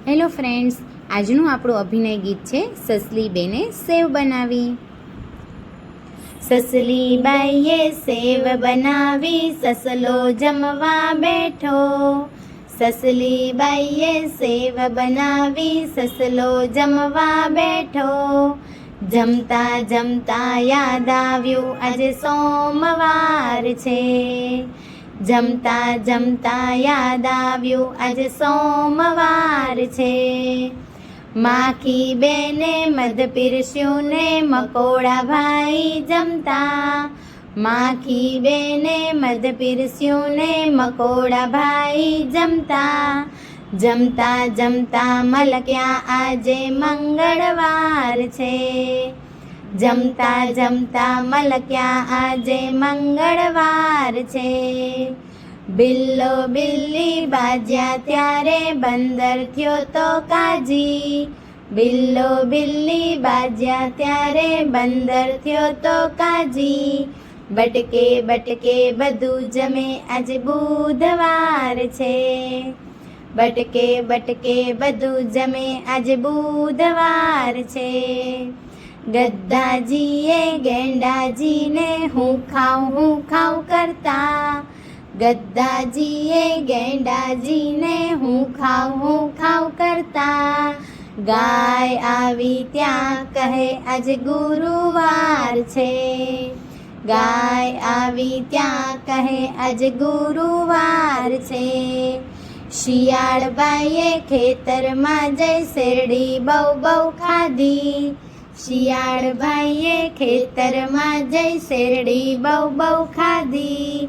Hello friends, આજનું આપણું અભિનય ગીત છે સસલી બેને સેવ બનાવી. સસલી બાઈએ સેવ બનાવી, સસલો જમવા બેઠો. સસલી બાઈએ સેવ બનાવી, સસલો જમવા બેઠો. જમતા જમતા યાદ આવ્યું આજે સોમવાર છે. જમતા જમતા યાદ આવ્યું આજે સોમવાર છે. માખી બેને મધ પીરસ્યું ને મકોડા ભાઈ જમતા. માખી બેને મધ પીરસ્યું ને મકોડા ભાઈ જમતા. જમતા જમતા મલક્યા આજે મંગળવાર છે. જમતા જમતા મલક્યા આજે મંગળવાર છે. બિલ્લો બિલ્લી બાજ્યા ત્યારે બંદર થયો તો કાજી. બિલ્લો બિલ્લી બાજ્યા ત્યારે બંદર થયો તો કાજી. બટકે બટકે બધું જમે આજે બુધવાર છે. બટકે બટકે બધું જમે આજે બુધવાર છે. ગદ્દાજીએ ગેંડાજીને હું ખાઉં કરતા. ગદ્દાજીએ ગેંડાજીને હું ખાઉં કરતા. ગાય આવી ત્યાં કહે આજે ગુરુવાર છે. ગાય આવી ત્યાં કહે આજે ગુરુવાર છે. શિયાળ બાઈએ ખેતરમાં જઈ શેરડી બહુ ખાધી. શિયાળ ભાઈએ ખેતરમાં જઈ શેરડી બહુ ખાધી.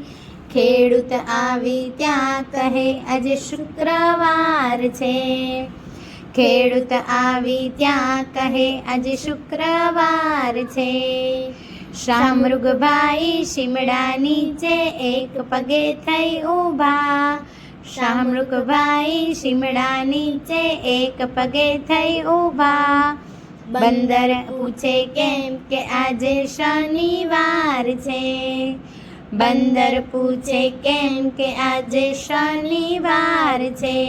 ખેડૂત આવી ત્યાં કહે આજે શુક્રવાર છે. ખેડૂત આવી ત્યાં કહે આજે શુક્રવાર છે. શામૃગભાઈ શિમડા નીચે એક પગે થઈ ઊભા. શામૃગભાઈ શિમડા નીચે એક પગે થઈ ઊભા. બંદર પૂછે કેમ કે આજે શનિવાર છે. બંદર પૂછે કેમ કે આજે શનિવાર છે.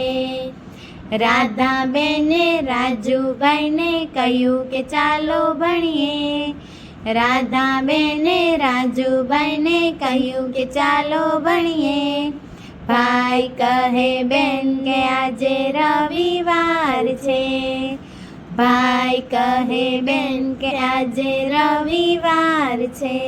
રાધાબેને રાજુભાઈને કહ્યું કે ચાલો ભણીએ. રાધાબેને રાજુભાઈને કહ્યું કે ચાલો ભણીએ. ભાઈ કહે બેન કે આજે રવિવાર છે. ભાઈ કહે બેન કે આજે રવિવાર છે.